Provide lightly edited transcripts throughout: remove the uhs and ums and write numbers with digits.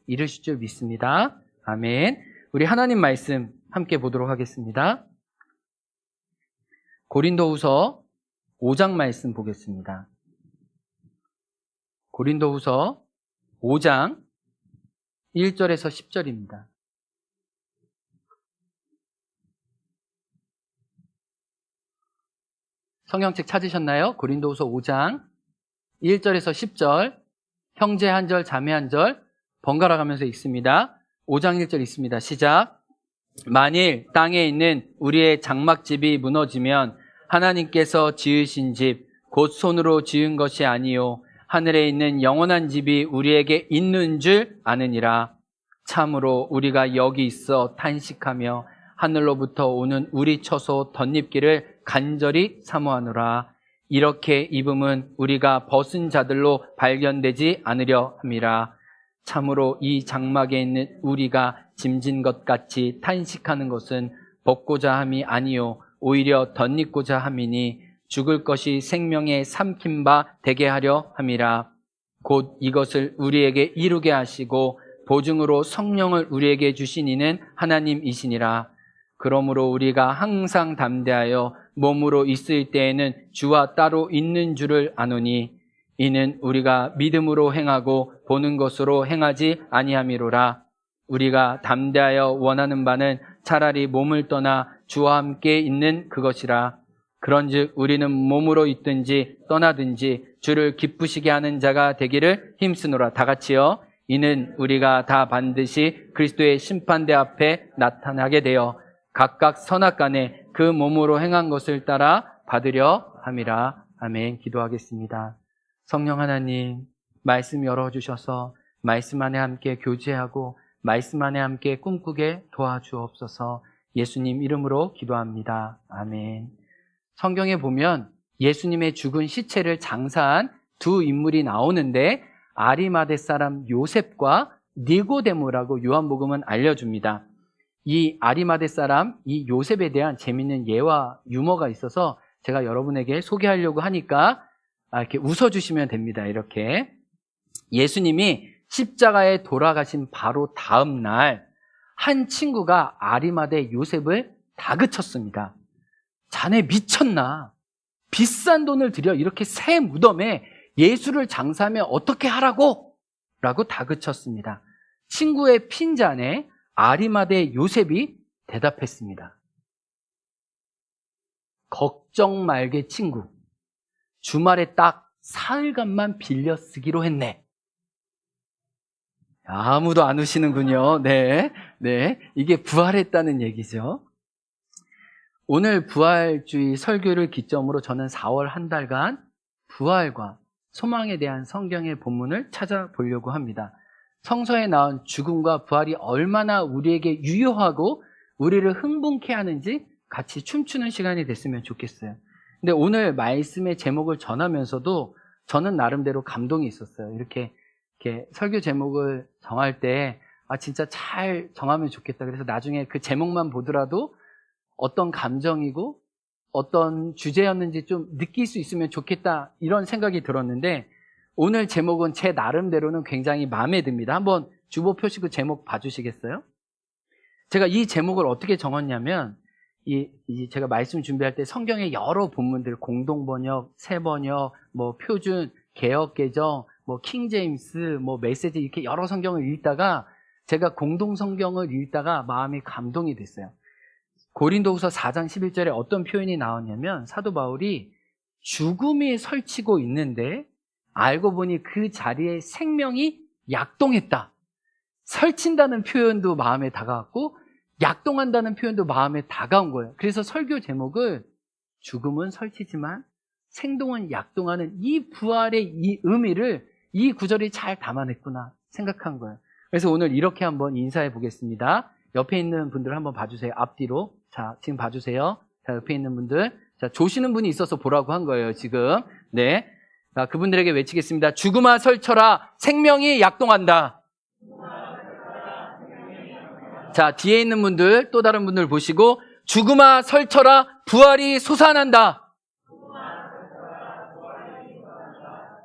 이루실 줄 믿습니다. 아멘. 우리 하나님 말씀 함께 보도록 하겠습니다. 고린도후서 5장 말씀 보겠습니다. 고린도후서 5장 1절에서 10절입니다. 성경책 찾으셨나요? 고린도후서 5장 1절에서 10절, 형제 한 절, 자매 한 절 번갈아 가면서 읽습니다. 5장 1절 읽습니다. 시작. 만일 땅에 있는 우리의 장막집이 무너지면 하나님께서 지으신 집, 곧 손으로 지은 것이 아니요 하늘에 있는 영원한 집이 우리에게 있는 줄 아느니라. 참으로 우리가 여기 있어 탄식하며 하늘로부터 오는 우리 처소 덧입기를 간절히 사모하노라. 이렇게 입음은 우리가 벗은 자들로 발견되지 않으려 함이라. 참으로 이 장막에 있는 우리가 짐진 것 같이 탄식하는 것은 벗고자 함이 아니요 오히려 덧입고자 함이니 죽을 것이 생명의 삼킨 바 되게 하려 함이라. 곧 이것을 우리에게 이루게 하시고 보증으로 성령을 우리에게 주신 이는 하나님이시니라. 그러므로 우리가 항상 담대하여 몸으로 있을 때에는 주와 따로 있는 줄을 아노니 이는 우리가 믿음으로 행하고 보는 것으로 행하지 아니함이로라. 우리가 담대하여 원하는 바는 차라리 몸을 떠나 주와 함께 있는 그것이라. 그런즉 우리는 몸으로 있든지 떠나든지 주를 기쁘시게 하는 자가 되기를 힘쓰노라. 다 같이요. 이는 우리가 다 반드시 그리스도의 심판대 앞에 나타나게 되어 각각 선악간에 그 몸으로 행한 것을 따라 받으려 함이라. 아멘. 기도하겠습니다. 성령 하나님, 말씀 열어주셔서 말씀 안에 함께 교제하고 말씀 안에 함께 꿈꾸게 도와주옵소서. 예수님 이름으로 기도합니다. 아멘. 성경에 보면 예수님의 죽은 시체를 장사한 두 인물이 나오는데 아리마대 사람 요셉과 니고데모라고 요한복음은 알려줍니다. 이 아리마대 사람, 이 요셉에 대한 재미있는 예와 유머가 있어서 제가 여러분에게 소개하려고 하니까 이렇게 웃어주시면 됩니다. 이렇게 예수님이 십자가에 돌아가신 바로 다음 날 한 친구가 아리마대 요셉을 다그쳤습니다. 자네 미쳤나? 비싼 돈을 들여 이렇게 새 무덤에 예수를 장사하면 어떻게 하라고? 라고 다그쳤습니다. 친구의 핀잔에 아리마대 요셉이 대답했습니다. 걱정 말게 친구. 주말에 딱 사흘간만 빌려 쓰기로 했네. 아무도 안 우시는군요. 네. 이게 부활했다는 얘기죠. 오늘 부활주의 설교를 기점으로 저는 4월 한 달간 부활과 소망에 대한 성경의 본문을 찾아보려고 합니다. 성서에 나온 죽음과 부활이 얼마나 우리에게 유효하고 우리를 흥분케 하는지 같이 춤추는 시간이 됐으면 좋겠어요. 근데 오늘 말씀의 제목을 전하면서도 저는 나름대로 감동이 있었어요. 이렇게 설교 제목을 정할 때 진짜 잘 정하면 좋겠다. 그래서 나중에 그 제목만 보더라도 어떤 감정이고 어떤 주제였는지 좀 느낄 수 있으면 좋겠다 이런 생각이 들었는데 오늘 제목은 제 나름대로는 굉장히 마음에 듭니다. 한번 주보 표시고 제목 봐주시겠어요? 제가 이 제목을 어떻게 정했냐면 제가 말씀 준비할 때 성경의 여러 본문들 공동번역, 새번역, 표준, 개역개정, 킹제임스, 메시지 이렇게 여러 성경을 읽다가 제가 공동성경을 읽다가 마음이 감동이 됐어요. 고린도후서 4장 11절에 어떤 표현이 나왔냐면 사도 바울이 죽음이 설치고 있는데 알고 보니 그 자리에 생명이 약동했다. 설친다는 표현도 마음에 다가왔고 약동한다는 표현도 마음에 다가온 거예요. 그래서 설교 제목을 죽음은 설치지만 생동은 약동하는 이 부활의 이 의미를 이 구절이 잘 담아냈구나 생각한 거예요. 그래서 오늘 이렇게 한번 인사해 보겠습니다. 옆에 있는 분들 한번 봐주세요. 앞뒤로. 자, 지금 봐주세요. 자, 옆에 있는 분들. 자, 조시는 분이 있어서 보라고 한 거예요, 지금. 네. 자, 그분들에게 외치겠습니다. 죽음아 설쳐라. 생명이 약동한다. 자, 뒤에 있는 분들, 또 다른 분들 보시고, 죽음아 설쳐라. 부활이 솟아난다.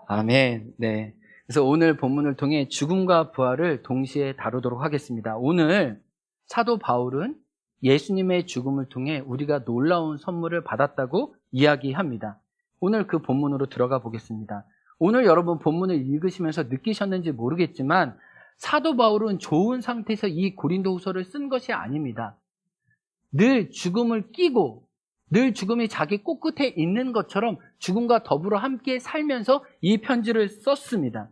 아멘. 네. 그래서 오늘 본문을 통해 죽음과 부활을 동시에 다루도록 하겠습니다. 오늘 사도 바울은 예수님의 죽음을 통해 우리가 놀라운 선물을 받았다고 이야기합니다. 오늘 그 본문으로 들어가 보겠습니다. 오늘 여러분 본문을 읽으시면서 느끼셨는지 모르겠지만 사도 바울은 좋은 상태에서 이 고린도후서를 쓴 것이 아닙니다. 늘 죽음을 끼고 늘 죽음이 자기 코끝에 있는 것처럼 죽음과 더불어 함께 살면서 이 편지를 썼습니다.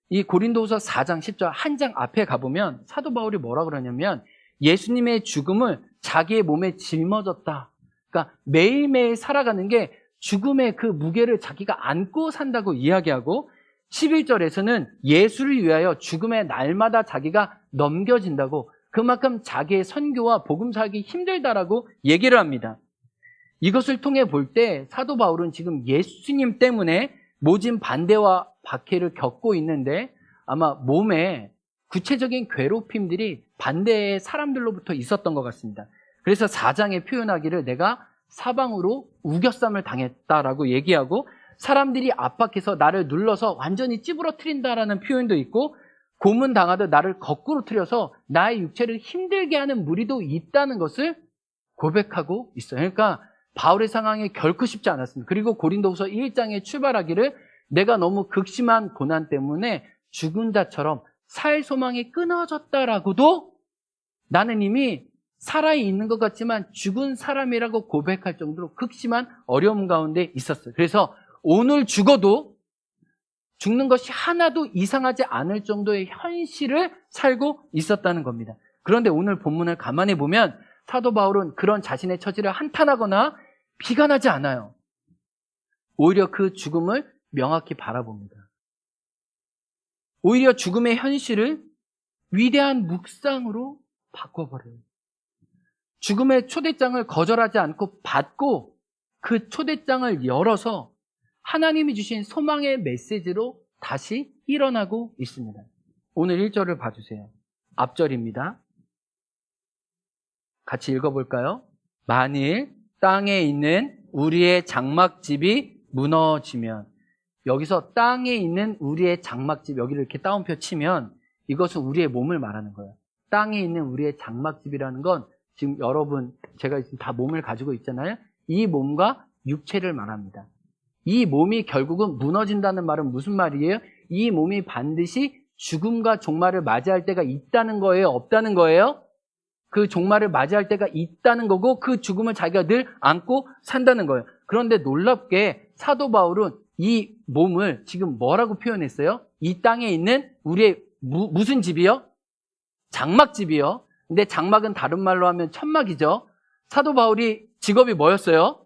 이 고린도후서 4장 10절 한 장 앞에 가보면 사도 바울이 뭐라 그러냐면 예수님의 죽음을 자기의 몸에 짊어졌다. 그러니까 매일매일 살아가는 게 죽음의 그 무게를 자기가 안고 산다고 이야기하고 11절에서는 예수를 위하여 죽음의 날마다 자기가 넘겨진다고 그만큼 자기의 선교와 복음 살기 힘들다라고 얘기를 합니다. 이것을 통해 볼 때 사도 바울은 지금 예수님 때문에 모진 반대와 박해를 겪고 있는데 아마 몸에 구체적인 괴롭힘들이 반대의 사람들로부터 있었던 것 같습니다. 그래서 4장에 표현하기를 내가 사방으로 우겨쌈을 당했다라고 얘기하고 사람들이 압박해서 나를 눌러서 완전히 찌부러뜨린다라는 표현도 있고 고문당하듯 나를 거꾸로 틀어서 나의 육체를 힘들게 하는 무리도 있다는 것을 고백하고 있어요. 그러니까 바울의 상황이 결코 쉽지 않았습니다. 그리고 고린도후서 1장에 출발하기를 내가 너무 극심한 고난 때문에 죽은 자처럼 살 소망이 끊어졌다라고도 나는 이미 살아있는 것 같지만 죽은 사람이라고 고백할 정도로 극심한 어려움 가운데 있었어요. 그래서 오늘 죽어도 죽는 것이 하나도 이상하지 않을 정도의 현실을 살고 있었다는 겁니다. 그런데 오늘 본문을 가만히 보면 사도 바울은 그런 자신의 처지를 한탄하거나 비관하지 않아요. 오히려 그 죽음을 명확히 바라봅니다. 오히려 죽음의 현실을 위대한 묵상으로 바꿔버려요. 죽음의 초대장을 거절하지 않고 받고 그 초대장을 열어서 하나님이 주신 소망의 메시지로 다시 일어나고 있습니다. 오늘 1절을 봐주세요. 앞절입니다. 같이 읽어볼까요? 만일 땅에 있는 우리의 장막집이 무너지면, 여기서 땅에 있는 우리의 장막집, 여기를 이렇게 따옴표 치면 이것은 우리의 몸을 말하는 거예요. 땅에 있는 우리의 장막집이라는 건 지금 여러분, 제가 지금 다 몸을 가지고 있잖아요. 이 몸과 육체를 말합니다. 이 몸이 결국은 무너진다는 말은 무슨 말이에요? 이 몸이 반드시 죽음과 종말을 맞이할 때가 있다는 거예요? 없다는 거예요? 그 종말을 맞이할 때가 있다는 거고 그 죽음을 자기가 늘 안고 산다는 거예요. 그런데 놀랍게 사도 바울은 이 몸을 지금 뭐라고 표현했어요? 이 땅에 있는 우리의 무슨 집이요? 장막집이요. 근데 장막은 다른 말로 하면 천막이죠. 사도 바울이 직업이 뭐였어요?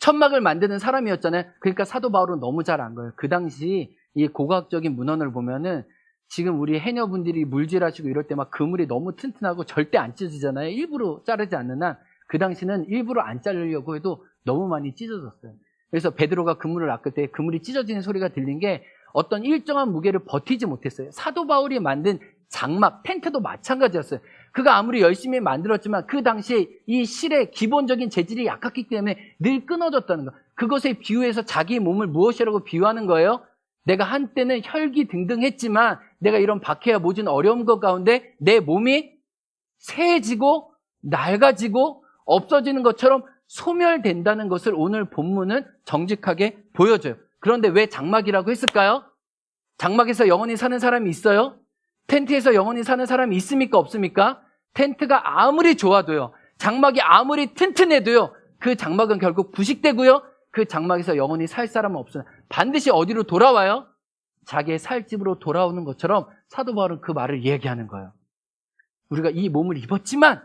천막을 만드는 사람이었잖아요. 그러니까 사도 바울은 너무 잘 안 거예요. 그 당시 이 고고학적인 문헌을 보면은 지금 우리 해녀분들이 물질하시고 이럴 때 막 그물이 너무 튼튼하고 절대 안 찢어지잖아요. 일부러 자르지 않는 한 그 당시는 일부러 안 자르려고 해도 너무 많이 찢어졌어요. 그래서 베드로가 그물을 낚을 때 그물이 찢어지는 소리가 들린 게 어떤 일정한 무게를 버티지 못했어요. 사도 바울이 만든 장막, 텐트도 마찬가지였어요. 그가 아무리 열심히 만들었지만 그 당시에 이 실의 기본적인 재질이 약했기 때문에 늘 끊어졌다는 거. 그것에 비유해서 자기 몸을 무엇이라고 비유하는 거예요? 내가 한때는 혈기등등했지만 내가 이런 박해와 모진 어려운 것 가운데 내 몸이 새해지고 낡아지고 없어지는 것처럼 소멸된다는 것을 오늘 본문은 정직하게 보여줘요. 그런데 왜 장막이라고 했을까요? 장막에서 영원히 사는 사람이 있어요? 텐트에서 영원히 사는 사람이 있습니까? 없습니까? 텐트가 아무리 좋아도요, 장막이 아무리 튼튼해도요, 그 장막은 결국 부식되고요, 그 장막에서 영원히 살 사람은 없어요. 반드시 어디로 돌아와요? 자기의 살 집으로 돌아오는 것처럼 사도 바울은 그 말을 얘기하는 거예요. 우리가 이 몸을 입었지만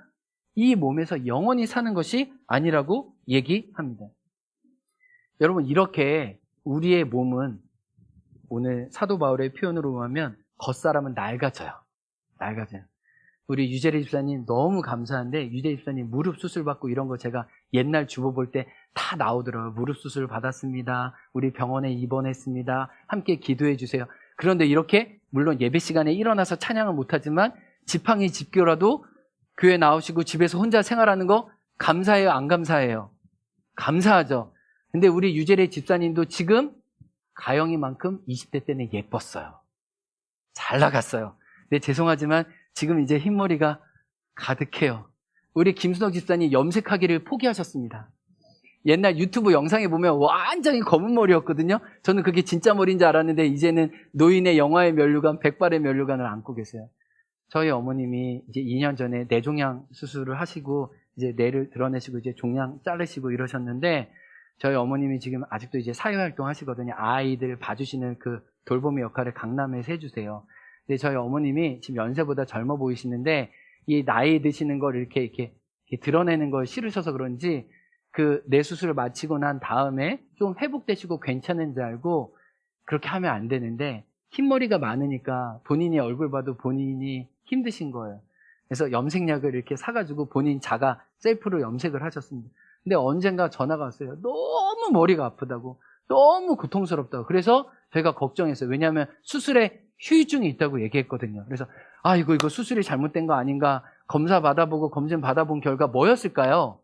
이 몸에서 영원히 사는 것이 아니라고 얘기합니다. 여러분, 이렇게 우리의 몸은 오늘 사도 바울의 표현으로 하면 겉사람은 낡아져요. 낡아져요. 우리 유재리 집사님 너무 감사한데, 유재리 집사님 무릎 수술 받고 이런 거 제가 옛날 주보 볼 때 다 나오더라고요. 무릎 수술 받았습니다. 우리 병원에 입원했습니다. 함께 기도해 주세요. 그런데 이렇게 물론 예배 시간에 일어나서 찬양은 못하지만 지팡이 짚교라도 교회 나오시고 집에서 혼자 생활하는 거 감사해요? 안 감사해요? 감사하죠. 근데 우리 유재리 집사님도 지금 가영이만큼 20대 때는 예뻤어요. 잘 나갔어요. 근데 죄송하지만 지금 이제 흰머리가 가득해요. 우리 김순옥 집사님 염색하기를 포기하셨습니다. 옛날 유튜브 영상에 보면 완전히 검은 머리였거든요. 저는 그게 진짜 머리인 줄 알았는데 이제는 노인의 영화의 면류관, 백발의 면류관을 안고 계세요. 저희 어머님이 이제 2년 전에 뇌종양 수술을 하시고 이제 뇌를 드러내시고 이제 종양 자르시고 이러셨는데 저희 어머님이 지금 아직도 이제 사회활동 하시거든요. 아이들 봐주시는 그 돌보미 역할을 강남에서 해주세요. 근데 저희 어머님이 지금 연세보다 젊어 보이시는데 이 나이 드시는 걸 이렇게 드러내는 걸 싫으셔서 그런지 그 뇌 수술을 마치고 난 다음에 좀 회복되시고 괜찮은 줄 알고 그렇게 하면 안 되는데 흰머리가 많으니까 본인이 얼굴 봐도 본인이 힘드신 거예요. 그래서 염색약을 이렇게 사가지고 본인 자가 셀프로 염색을 하셨습니다. 근데 언젠가 전화가 왔어요. 너무 머리가 아프다고, 너무 고통스럽다고. 그래서 저희가 걱정했어요. 왜냐하면 수술에 후유증이 있다고 얘기했거든요. 그래서 이거 수술이 잘못된 거 아닌가, 검사 받아보고 검진 받아본 결과 뭐였을까요?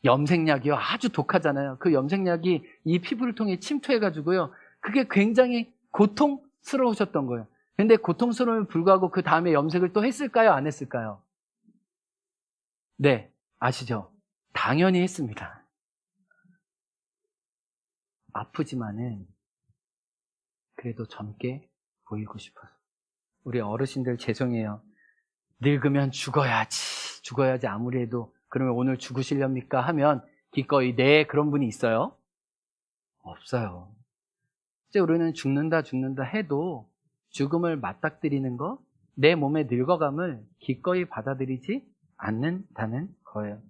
염색약이요. 아주 독하잖아요. 그 염색약이 이 피부를 통해 침투해가지고요. 그게 굉장히 고통스러우셨던 거예요. 근데 고통스러움에 불구하고 그 다음에 염색을 또 했을까요? 안 했을까요? 네, 아시죠? 당연히 했습니다. 아프지만은 그래도 젊게 보이고 싶어서. 우리 어르신들 죄송해요. 늙으면 죽어야지 아무리 해도. 그러면 오늘 죽으시렵니까? 하면 기꺼이 네, 그런 분이 있어요? 없어요. 이제 우리는 죽는다 해도 죽음을 맞닥뜨리는 거, 내 몸의 늙어감을 기꺼이 받아들이지 않는다는 거예요.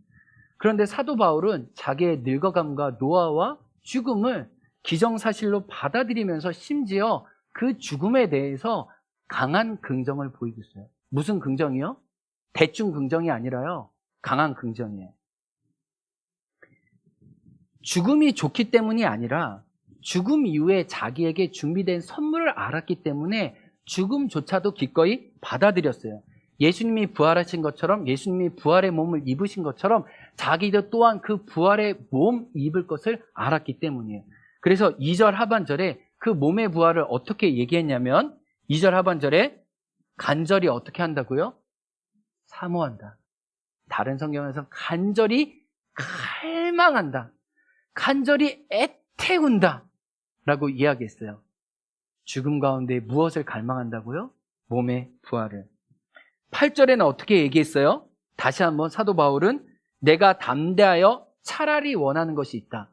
그런데 사도 바울은 자기의 늙어감과 노화와 죽음을 기정사실로 받아들이면서 심지어 그 죽음에 대해서 강한 긍정을 보이고 있어요. 무슨 긍정이요? 대충 긍정이 아니라요. 강한 긍정이에요. 죽음이 좋기 때문이 아니라 죽음 이후에 자기에게 준비된 선물을 알았기 때문에 죽음조차도 기꺼이 받아들였어요. 예수님이 부활하신 것처럼, 예수님이 부활의 몸을 입으신 것처럼 자기도 또한 그 부활의 몸 입을 것을 알았기 때문이에요. 그래서 2절 하반절에 그 몸의 부활을 어떻게 얘기했냐면 2절 하반절에 간절히 어떻게 한다고요? 사모한다. 다른 성경에서 간절히 갈망한다. 간절히 애태운다. 라고 이야기했어요. 죽음 가운데 무엇을 갈망한다고요? 몸의 부활을. 8절에는 어떻게 얘기했어요? 다시 한번 사도 바울은 내가 담대하여 차라리 원하는 것이 있다.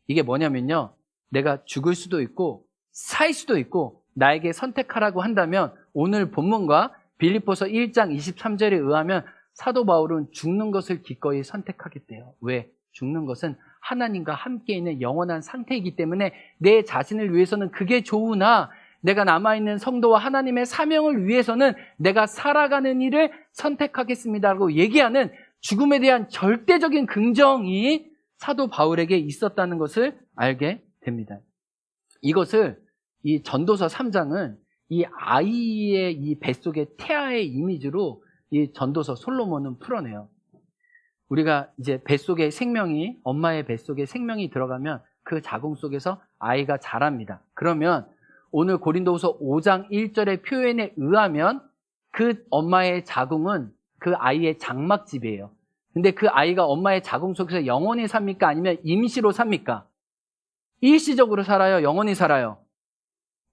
이게 뭐냐면요. 내가 죽을 수도 있고 살 수도 있고 나에게 선택하라고 한다면 오늘 본문과 빌립보서 1장 23절에 의하면 사도 바울은 죽는 것을 기꺼이 선택하겠대요. 왜? 죽는 것은 하나님과 함께 있는 영원한 상태이기 때문에 내 자신을 위해서는 그게 좋으나 내가 남아있는 성도와 하나님의 사명을 위해서는 내가 살아가는 일을 선택하겠습니다라고 얘기하는 죽음에 대한 절대적인 긍정이 사도 바울에게 있었다는 것을 알게 됩니다. 이것을 이 전도서 3장은 이 아이의 이 뱃속의 태아의 이미지로 이 전도서 솔로몬은 풀어내요. 우리가 이제 뱃속에 생명이, 엄마의 뱃속에 생명이 들어가면 그 자궁 속에서 아이가 자랍니다. 그러면 오늘 고린도후서 5장 1절의 표현에 의하면 그 엄마의 자궁은 그 아이의 장막집이에요. 근데 그 아이가 엄마의 자궁 속에서 영원히 삽니까? 아니면 임시로 삽니까? 일시적으로 살아요? 영원히 살아요?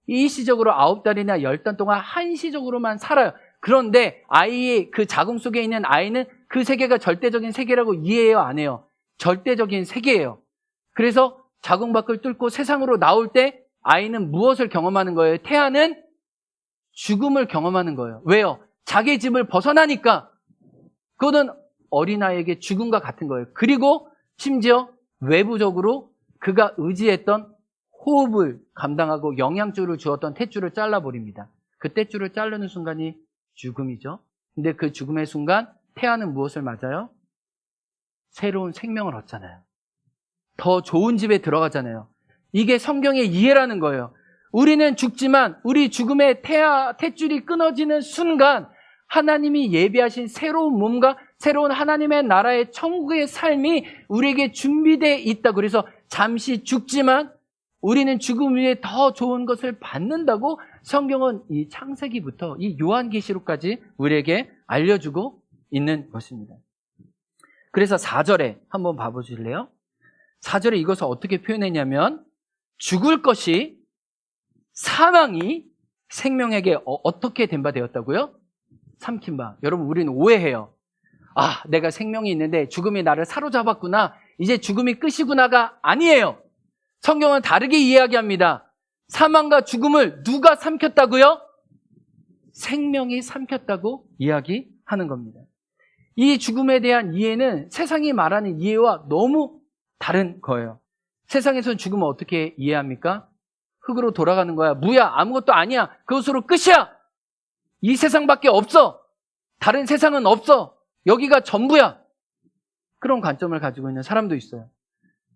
일시적으로 9달이나 10달 동안 한시적으로만 살아요. 그런데 아이의 그 자궁 속에 있는 아이는 그 세계가 절대적인 세계라고 이해해요? 안 해요? 절대적인 세계예요. 그래서 자궁 밖을 뚫고 세상으로 나올 때 아이는 무엇을 경험하는 거예요? 태아는 죽음을 경험하는 거예요. 왜요? 자기 집을 벗어나니까. 그거는 어린아이에게 죽음과 같은 거예요. 그리고 심지어 외부적으로 그가 의지했던 호흡을 감당하고 영양줄을 주었던 탯줄을 잘라버립니다. 그 탯줄을 자르는 순간이 죽음이죠. 근데 그 죽음의 순간 태아는 무엇을 맞아요? 새로운 생명을 얻잖아요. 더 좋은 집에 들어가잖아요. 이게 성경의 이해라는 거예요. 우리는 죽지만 우리 죽음의 탯줄이 끊어지는 순간 하나님이 예비하신 새로운 몸과 새로운 하나님의 나라의 천국의 삶이 우리에게 준비되어 있다. 그래서 잠시 죽지만 우리는 죽음 위에 더 좋은 것을 받는다고 성경은 이 창세기부터 이 요한계시록까지 우리에게 알려주고 있는 것입니다. 그래서 4절에 한번 봐보실래요? 4절에 이것을 어떻게 표현했냐면 죽을 것이 사망이 생명에게 어떻게 된 바 되었다고요? 삼킨 바. 여러분 우리는 오해해요. 아, 내가 생명이 있는데 죽음이 나를 사로잡았구나. 이제 죽음이 끝이구나가 아니에요. 성경은 다르게 이야기합니다. 사망과 죽음을 누가 삼켰다고요? 생명이 삼켰다고 이야기하는 겁니다. 이 죽음에 대한 이해는 세상이 말하는 이해와 너무 다른 거예요. 세상에서는 죽음을 어떻게 이해합니까? 흙으로 돌아가는 거야. 무야. 아무것도 아니야. 그것으로 끝이야. 이 세상밖에 없어. 다른 세상은 없어. 여기가 전부야. 그런 관점을 가지고 있는 사람도 있어요.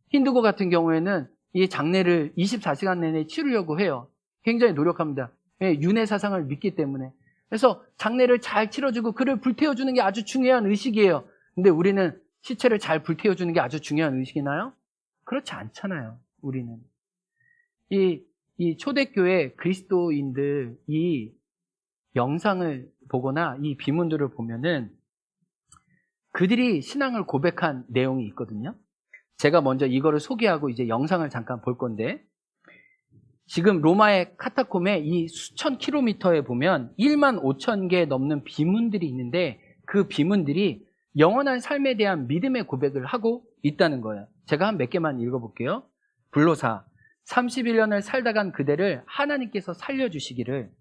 힌두교 같은 경우에는 이 장례를 24시간 내내 치르려고 해요. 굉장히 노력합니다. 윤회 사상을 믿기 때문에. 그래서 장례를 잘 치러주고 그를 불태워주는 게 아주 중요한 의식이에요. 근데 우리는 시체를 잘 불태워주는 게 아주 중요한 의식이나요? 그렇지 않잖아요. 우리는. 이 초대교회 그리스도인들 이 영상을 보거나 이 비문들을 보면은 그들이 신앙을 고백한 내용이 있거든요. 제가 먼저 이거를 소개하고 이제 영상을 잠깐 볼 건데, 지금 로마의 카타콤에 이 수천 킬로미터에 보면 1만 5천 개 넘는 비문들이 있는데 그 비문들이 영원한 삶에 대한 믿음의 고백을 하고 있다는 거예요. 제가 한 몇 개만 읽어볼게요. 불로사 31년을 살다 간 그대를 하나님께서 살려주시기를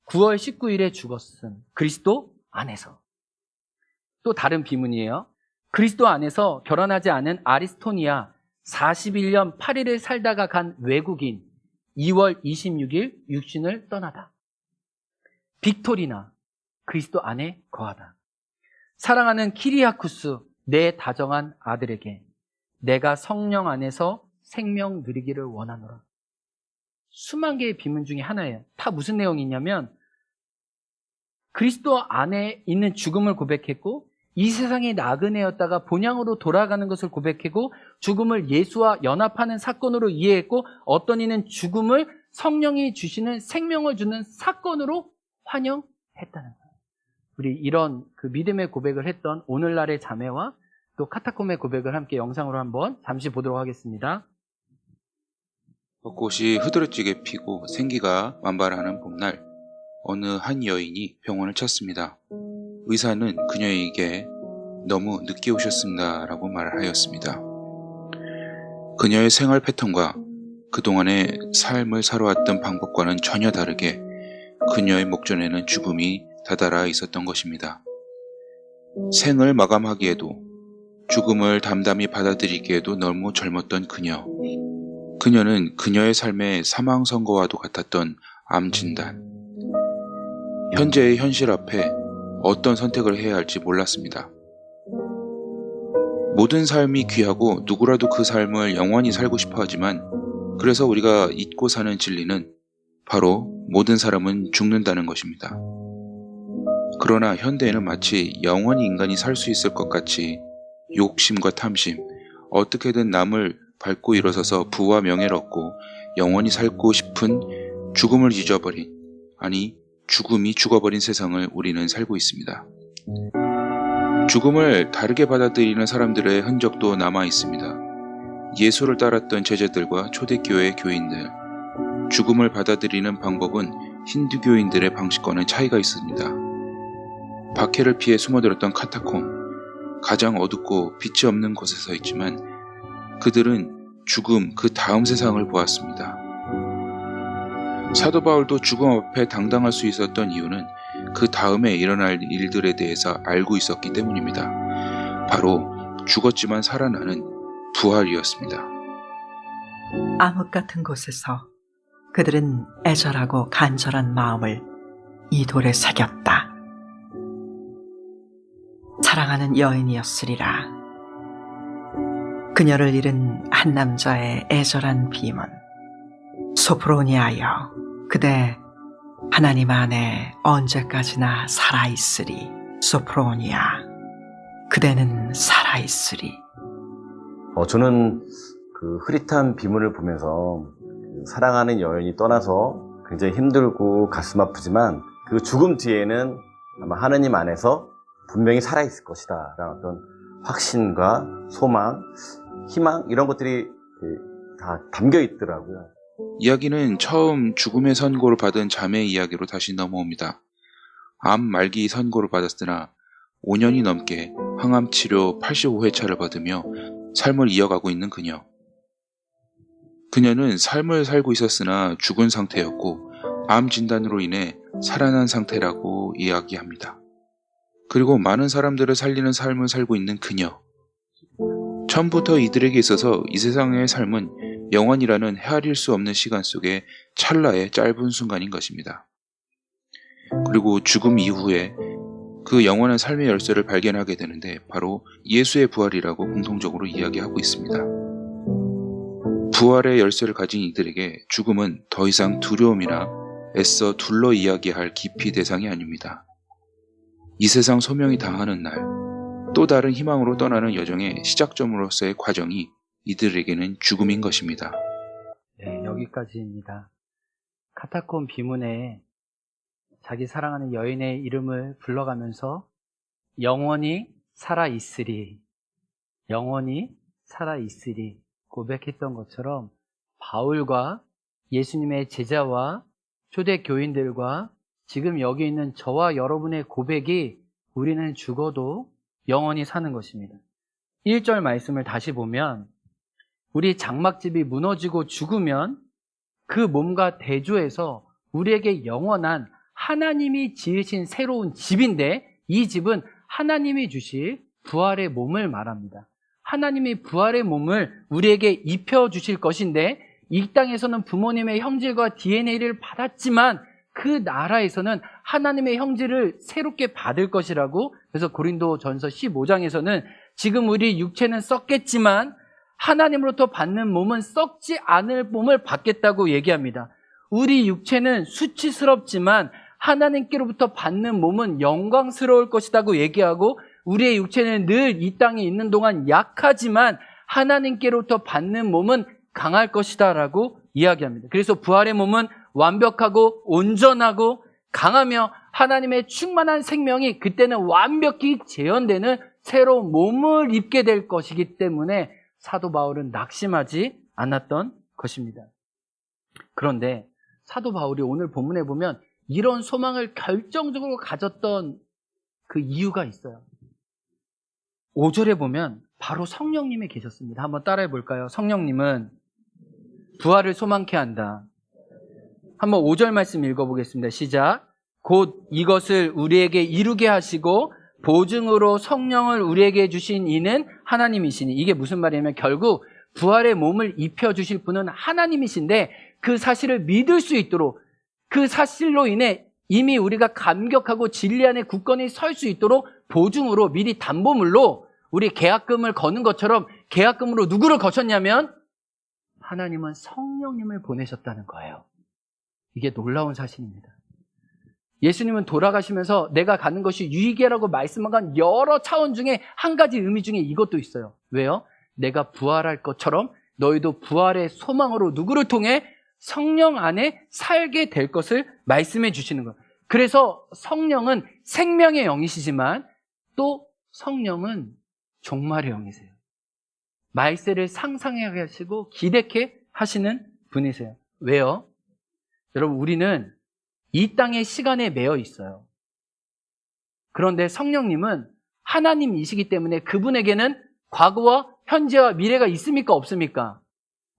9월 19일에 죽었음. 그리스도 안에서. 또 다른 비문이에요. 그리스도 안에서 결혼하지 않은 아리스토니아 41년 8일을 살다가 간 외국인 2월 26일 육신을 떠나다. 빅토리나 그리스도 안에 거하다. 사랑하는 키리아쿠스 내 다정한 아들에게 내가 성령 안에서 생명 누리기를 원하노라. 수만 개의 비문 중에 하나예요. 다 무슨 내용이 있냐면 그리스도 안에 있는 죽음을 고백했고 이 세상의 나그네였다가 본향으로 돌아가는 것을 고백했고 죽음을 예수와 연합하는 사건으로 이해했고 어떤 이는 죽음을 성령이 주시는 생명을 주는 사건으로 환영했다는 거예요. 우리 이런 그 믿음의 고백을 했던 오늘날의 자매와 또 카타콤의 고백을 함께 영상으로 한번 잠시 보도록 하겠습니다. 벚꽃이 흐드러지게 피고 생기가 만발하는 봄날, 어느 한 여인이 병원을 찾습니다. 의사는 그녀에게 너무 늦게 오셨습니다 라고 말을 하였습니다. 그녀의 생활 패턴과 그동안의 삶을 살아왔던 방법과는 전혀 다르게 그녀의 목전에는 죽음이 다다라 있었던 것입니다. 생을 마감하기에도 죽음을 담담히 받아들이기에도 너무 젊었던 그녀. 그녀는 그녀의 삶의 사망 선고와도 같았던 암 진단. 현재의 현실 앞에 어떤 선택을 해야 할지 몰랐습니다. 모든 삶이 귀하고 누구라도 그 삶을 영원히 살고 싶어 하지만 그래서 우리가 잊고 사는 진리는 바로 모든 사람은 죽는다는 것입니다. 그러나 현대에는 마치 영원히 인간이 살 수 있을 것 같이 욕심과 탐심, 어떻게든 남을 밟고 일어서서 부와 명예를 얻고 영원히 살고 싶은 죽음을 잊어버린, 아니 죽음이 죽어버린 세상을 우리는 살고 있습니다. 죽음을 다르게 받아들이는 사람들의 흔적도 남아 있습니다. 예수를 따랐던 제자들과 초대교회 교인들, 죽음을 받아들이는 방법은 힌두교인들의 방식과는 차이가 있습니다. 박해를 피해 숨어들었던 카타콤, 가장 어둡고 빛이 없는 곳에 서 있지만 그들은 죽음 그 다음 세상을 보았습니다. 사도 바울도 죽음 앞에 당당할 수 있었던 이유는 그 다음에 일어날 일들에 대해서 알고 있었기 때문입니다. 바로 죽었지만 살아나는 부활이었습니다. 암흑 같은 곳에서 그들은 애절하고 간절한 마음을 이 돌에 새겼다. 사랑하는 여인이었으리라. 그녀를 잃은 한 남자의 애절한 비문. 소프로니아여, 그대 하나님 안에 언제까지나 살아있으리. 소프로니아, 그대는 살아있으리. 저는 그 흐릿한 비문을 보면서 사랑하는 여인이 떠나서 굉장히 힘들고 가슴 아프지만 그 죽음 뒤에는 아마 하느님 안에서 분명히 살아있을 것이다 라는 어떤 확신과 소망, 희망 이런 것들이 다 담겨 있더라고요. 이야기는 처음 죽음의 선고를 받은 자매의 이야기로 다시 넘어옵니다. 암 말기 선고를 받았으나 5년이 넘게 항암 치료 85회차를 받으며 삶을 이어가고 있는 그녀. 그녀는 삶을 살고 있었으나 죽은 상태였고 암 진단으로 인해 살아난 상태라고 이야기합니다. 그리고 많은 사람들을 살리는 삶을 살고 있는 그녀. 처음부터 이들에게 있어서 이 세상의 삶은 영원이라는 헤아릴 수 없는 시간 속에 찰나의 짧은 순간인 것입니다. 그리고 죽음 이후에 그 영원한 삶의 열쇠를 발견하게 되는데 바로 예수의 부활이라고 공통적으로 이야기하고 있습니다. 부활의 열쇠를 가진 이들에게 죽음은 더 이상 두려움이나 애써 둘러 이야기할 깊이 대상이 아닙니다. 이 세상 소명이 다하는 날, 또 다른 희망으로 떠나는 여정의 시작점으로서의 과정이 이들에게는 죽음인 것입니다. 네, 여기까지입니다. 카타콤 비문에 자기 사랑하는 여인의 이름을 불러가면서 영원히 살아있으리, 영원히 살아있으리 고백했던 것처럼 바울과 예수님의 제자와 초대 교인들과 지금 여기 있는 저와 여러분의 고백이 우리는 죽어도 영원히 사는 것입니다. 1절 말씀을 다시 보면 우리 장막집이 무너지고 죽으면 그 몸과 대조해서 우리에게 영원한 하나님이 지으신 새로운 집인데 이 집은 하나님이 주실 부활의 몸을 말합니다. 하나님이 부활의 몸을 우리에게 입혀주실 것인데 이 땅에서는 부모님의 형질과 DNA를 받았지만 그 나라에서는 하나님의 형질을 새롭게 받을 것이라고. 그래서 고린도전서 15장에서는 지금 우리 육체는 썩겠지만 하나님으로부터 받는 몸은 썩지 않을 몸을 받겠다고 얘기합니다. 우리 육체는 수치스럽지만 하나님께로부터 받는 몸은 영광스러울 것이라고 얘기하고 우리의 육체는 늘 이 땅에 있는 동안 약하지만 하나님께로부터 받는 몸은 강할 것이다 라고 이야기합니다. 그래서 부활의 몸은 완벽하고 온전하고 강하며 하나님의 충만한 생명이 그때는 완벽히 재현되는 새로운 몸을 입게 될 것이기 때문에 사도 바울은 낙심하지 않았던 것입니다. 그런데 사도 바울이 오늘 본문에 보면 이런 소망을 결정적으로 가졌던 그 이유가 있어요. 5절에 보면 바로 성령님이 계셨습니다. 한번 따라해 볼까요? 성령님은 부활을 소망케 한다. 한번 5절 말씀 읽어보겠습니다. 시작. 곧 이것을 우리에게 이루게 하시고 보증으로 성령을 우리에게 주신 이는 하나님이시니. 이게 무슨 말이냐면 결국 부활의 몸을 입혀주실 분은 하나님이신데 그 사실을 믿을 수 있도록 그 사실로 인해 이미 우리가 감격하고 진리 안에 굳건히 설 수 있도록 보증으로 미리 담보물로 우리 계약금을 거는 것처럼 계약금으로 누구를 거셨냐면 하나님은 성령님을 보내셨다는 거예요. 이게 놀라운 사실입니다. 예수님은 돌아가시면서 내가 가는 것이 유익이라고 말씀한 여러 차원 중에 한 가지 의미 중에 이것도 있어요. 왜요? 내가 부활할 것처럼 너희도 부활의 소망으로 누구를 통해 성령 안에 살게 될 것을 말씀해 주시는 거예요. 그래서 성령은 생명의 영이시지만 또 성령은 종말의 영이세요. 말세를 상상하게 하시고 기대케 하시는 분이세요. 왜요? 여러분, 우리는 이 땅의 시간에 매여 있어요. 그런데 성령님은 하나님이시기 때문에 그분에게는 과거와 현재와 미래가 있습니까? 없습니까?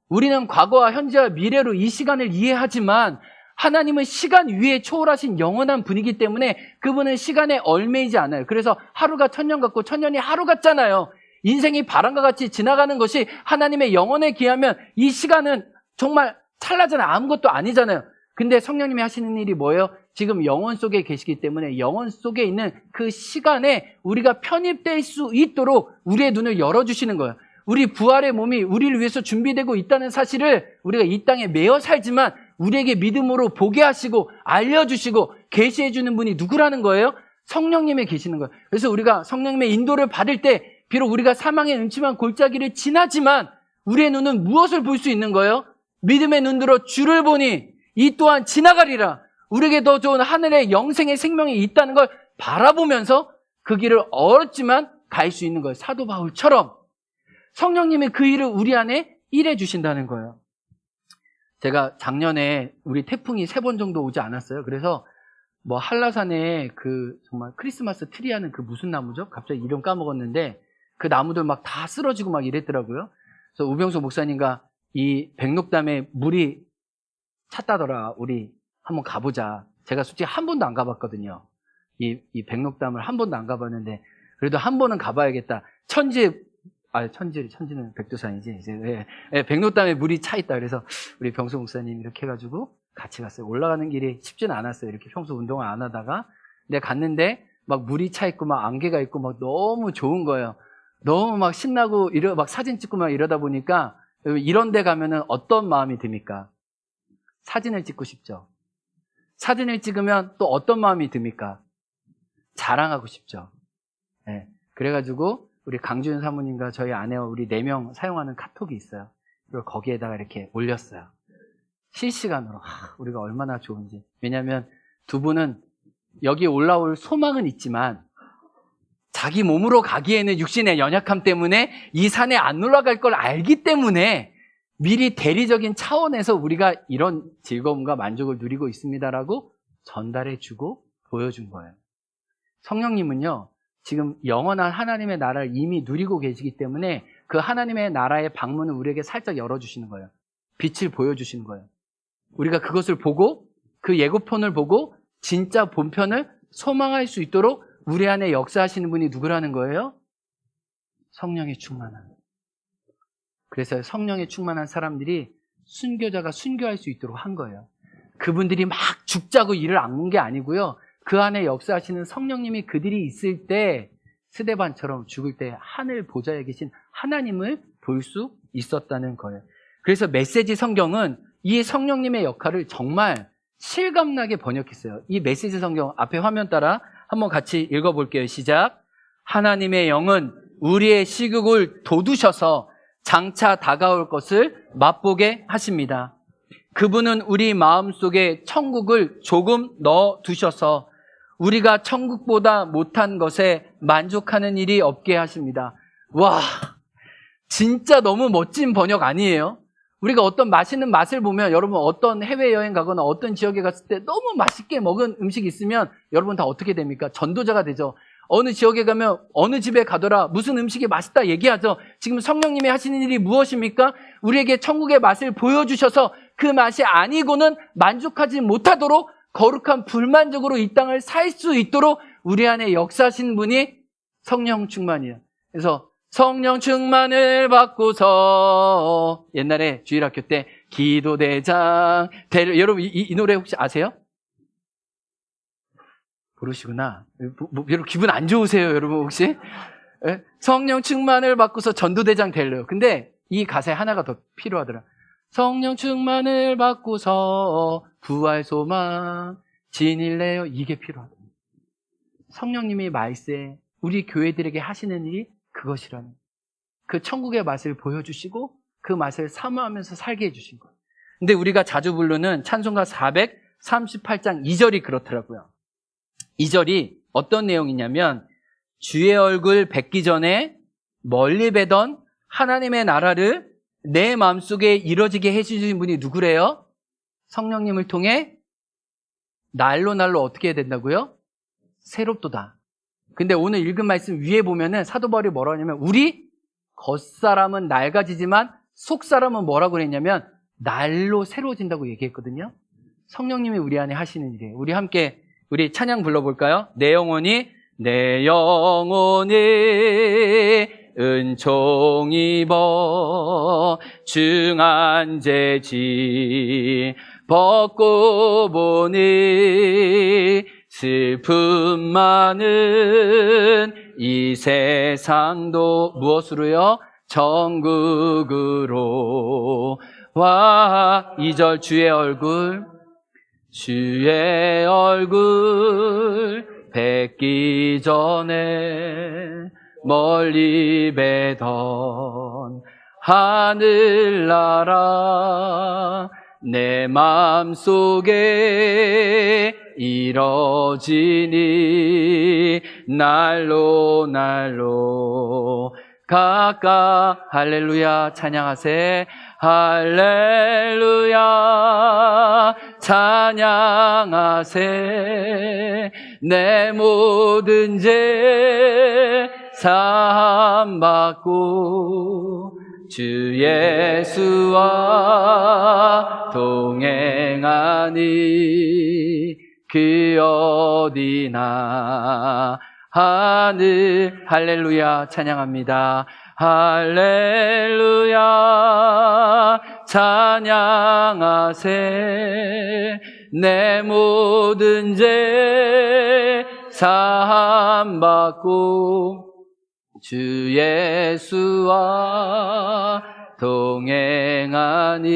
우리는 과거와 현재와 미래로 이 시간을 이해하지만 하나님은 시간 위에 초월하신 영원한 분이기 때문에 그분은 시간에 얽매이지 않아요. 그래서 하루가 천년 같고 천년이 하루 같잖아요. 인생이 바람과 같이 지나가는 것이 하나님의 영원에 기하면 이 시간은 정말 찰나잖아요. 아무것도 아니잖아요. 근데 성령님이 하시는 일이 뭐예요? 지금 영원 속에 계시기 때문에 영원 속에 있는 그 시간에 우리가 편입될 수 있도록 우리의 눈을 열어주시는 거예요. 우리 부활의 몸이 우리를 위해서 준비되고 있다는 사실을 우리가 이 땅에 매여 살지만 우리에게 믿음으로 보게 하시고 알려주시고 계시해 주는 분이 누구라는 거예요? 성령님이 계시는 거예요. 그래서 우리가 성령님의 인도를 받을 때 비록 우리가 사망의 음침한 골짜기를 지나지만 우리의 눈은 무엇을 볼 수 있는 거예요? 믿음의 눈들어 주를 보니 이 또한 지나가리라. 우리에게 더 좋은 하늘의 영생의 생명이 있다는 걸 바라보면서 그 길을 얼었지만 갈 수 있는 거예요. 사도 바울처럼 성령님이 그 일을 우리 안에 일해 주신다는 거예요. 제가 작년에 우리 태풍이 3번 정도 오지 않았어요. 그래서 뭐 한라산에 그 정말 크리스마스 트리 하는 그 무슨 나무죠? 갑자기 이름 까먹었는데 그 나무들 막 다 쓰러지고 막 이랬더라고요. 그래서 우병수 목사님과 이 백록담에 물이 찼다더라. 우리 한번 가보자. 제가 솔직히 한 번도 안 가봤거든요. 이 백록담을 한 번도 안 가봤는데 그래도 한 번은 가봐야겠다. 천지는 백두산이지. 이제 백록담에 물이 차 있다. 그래서 우리 병수 목사님 이렇게 해가지고 같이 갔어요. 올라가는 길이 쉽지는 않았어요. 이렇게 평소 운동을 안 하다가. 근데 갔는데 막 물이 차 있고 막 안개가 있고 막 너무 좋은 거예요. 너무 막 신나고 막 사진 찍고 막 이러다 보니까 이런 데 가면은 어떤 마음이 듭니까? 사진을 찍고 싶죠. 사진을 찍으면 또 어떤 마음이 듭니까? 자랑하고 싶죠. 네. 그래가지고 우리 강주현 사모님과 저희 아내와 우리 4명 사용하는 카톡이 있어요. 그리고 거기에다가 이렇게 올렸어요. 실시간으로 우리가 얼마나 좋은지. 왜냐하면 두 분은 여기 올라올 소망은 있지만 자기 몸으로 가기에는 육신의 연약함 때문에 이 산에 안 올라갈 걸 알기 때문에 미리 대리적인 차원에서 우리가 이런 즐거움과 만족을 누리고 있습니다라고 전달해주고 보여준 거예요. 성령님은요, 지금 영원한 하나님의 나라를 이미 누리고 계시기 때문에 그 하나님의 나라의 방문을 우리에게 살짝 열어주시는 거예요. 빛을 보여주시는 거예요. 우리가 그것을 보고 그 예고편을 보고 진짜 본편을 소망할 수 있도록 우리 안에 역사하시는 분이 누구라는 거예요? 성령의 충만한. 그래서 성령의 충만한 사람들이 순교자가 순교할 수 있도록 한 거예요. 그분들이 막 죽자고 일을 악문 게 아니고요. 그 안에 역사하시는 성령님이 그들이 있을 때 스데반처럼 죽을 때 하늘 보좌에 계신 하나님을 볼 수 있었다는 거예요. 그래서 메시지 성경은 이 성령님의 역할을 정말 실감나게 번역했어요. 이 메시지 성경 앞에 화면 따라 한번 같이 읽어볼게요. 시작. 하나님의 영은 우리의 시국을 돋우셔서 장차 다가올 것을 맛보게 하십니다. 그분은 우리 마음속에 천국을 조금 넣어두셔서 우리가 천국보다 못한 것에 만족하는 일이 없게 하십니다. 와, 진짜 너무 멋진 번역 아니에요? 우리가 어떤 맛있는 맛을 보면 여러분 어떤 해외여행 가거나 어떤 지역에 갔을 때 너무 맛있게 먹은 음식이 있으면 여러분 다 어떻게 됩니까? 전도자가 되죠. 어느 지역에 가면 어느 집에 가더라 무슨 음식이 맛있다 얘기하죠. 지금 성령님이 하시는 일이 무엇입니까? 우리에게 천국의 맛을 보여주셔서 그 맛이 아니고는 만족하지 못하도록 거룩한 불만족으로 이 땅을 살 수 있도록 우리 안에 역사하신 분이 성령 충만이에요. 그래서 성령 충만을 받고서 옛날에 주일학교 때 기도대장 여러분 이 노래 혹시 아세요? 모르시구나. 여러분 기분 안 좋으세요, 여러분 혹시? 예? 성령 충만을 받고서 전도대장 되려요. 근데 이 가사에 하나가 더 필요하더라. 성령 충만을 받고서 부활 소망 진일래요. 이게 필요하다. 성령님이 말세 우리 교회들에게 하시는 일이 그것이라는 그 천국의 맛을 보여주시고 그 맛을 사모하면서 살게 해주신 거예요. 근데 우리가 자주 부르는 찬송가 438장 2절이 그렇더라고요. 2절이 어떤 내용이냐면 주의 얼굴 뵙기 전에 멀리 뵈던 하나님의 나라를 내 마음속에 이뤄지게 해주신 분이 누구래요? 성령님을 통해 날로 어떻게 해야 된다고요? 새롭도다. 근데 오늘 읽은 말씀 위에 보면은 사도 바울이 뭐라고 하냐면 우리 겉사람은 낡아지지만 속사람은 뭐라고 그랬냐면 날로 새로워진다고 얘기했거든요. 성령님이 우리 안에 하시는 일이에요. 우리 함께 우리 찬양 불러볼까요? 내 영혼이 은총 입어 중한제지 벗고 보니 슬픔 많은 이 세상도 무엇으로요? 천국으로 와. 2절 주의 얼굴 뵙기 전에 멀리 뵈던 하늘나라 내 마음속에 이뤄지니 날로 날로 할렐루야 찬양하세 할렐루야 찬양하세 내 모든 죄 사함받고 주 예수와 동행하니 그 어디나 하늘 할렐루야 찬양합니다. 할렐루야 찬양하세 내 모든 죄 사함받고 주 예수와 동행하니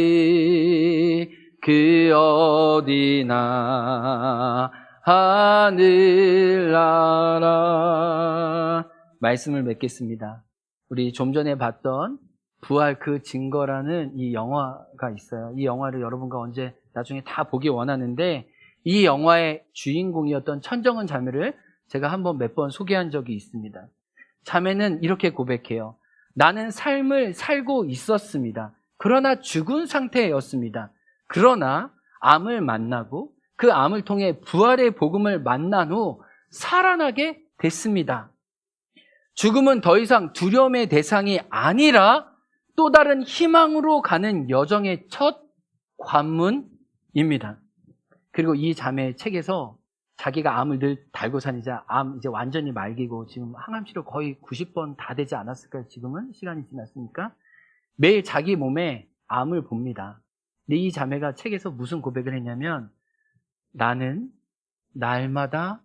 그 어디나 하늘나라. 말씀을 맺겠습니다. 우리 좀 전에 봤던 부활 그 증거라는 이 영화가 있어요. 이 영화를 여러분과 언제 나중에 다 보기 원하는데 이 영화의 주인공이었던 천정은 자매를 제가 한번 몇 번 소개한 적이 있습니다. 자매는 이렇게 고백해요. 나는 삶을 살고 있었습니다. 그러나 죽은 상태였습니다. 그러나 암을 만나고 그 암을 통해 부활의 복음을 만난 후 살아나게 됐습니다. 죽음은 더 이상 두려움의 대상이 아니라 또 다른 희망으로 가는 여정의 첫 관문입니다. 그리고 이 자매의 책에서 자기가 암을 늘 달고 사니자 암 이제 완전히 말기고 지금 항암 치료 거의 90번 다 되지 않았을까요? 지금은 시간이 지났으니까 매일 자기 몸에 암을 봅니다. 근데 이 자매가 책에서 무슨 고백을 했냐면 나는 날마다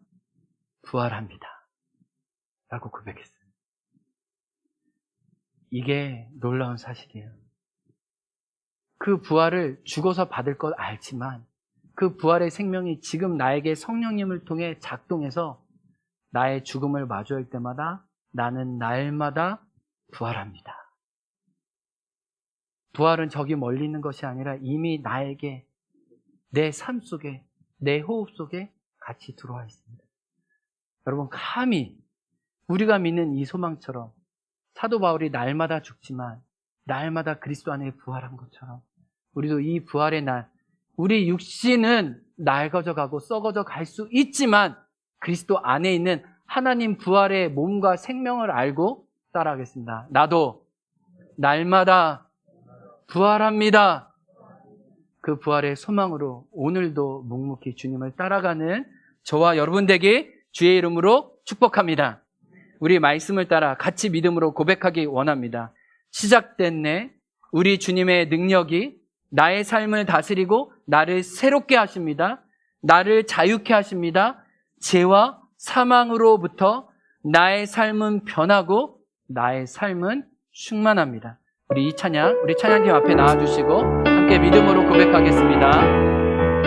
부활합니다 라고 고백했어요. 이게 놀라운 사실이에요. 그 부활을 죽어서 받을 것 알지만 그 부활의 생명이 지금 나에게 성령님을 통해 작동해서 나의 죽음을 마주할 때마다 나는 날마다 부활합니다. 부활은 저기 멀리 있는 것이 아니라 이미 나에게 내 삶 속에 내 호흡 속에 같이 들어와 있습니다. 여러분 감히 우리가 믿는 이 소망처럼 사도 바울이 날마다 죽지만 날마다 그리스도 안에 부활한 것처럼 우리도 이 부활의 날 우리 육신은 낡아져 가고 썩어져 갈 수 있지만 그리스도 안에 있는 하나님 부활의 몸과 생명을 알고 따라가겠습니다. 나도 날마다 부활합니다. 그 부활의 소망으로 오늘도 묵묵히 주님을 따라가는 저와 여러분 되게 주의 이름으로 축복합니다. 우리 말씀을 따라 같이 믿음으로 고백하기 원합니다. 시작됐네. 우리 주님의 능력이 나의 삶을 다스리고 나를 새롭게 하십니다. 나를 자유케 하십니다. 죄와 사망으로부터 나의 삶은 변하고 나의 삶은 충만합니다. 우리 찬양팀 앞에 나와주시고 함께 믿음으로 고백하겠습니다.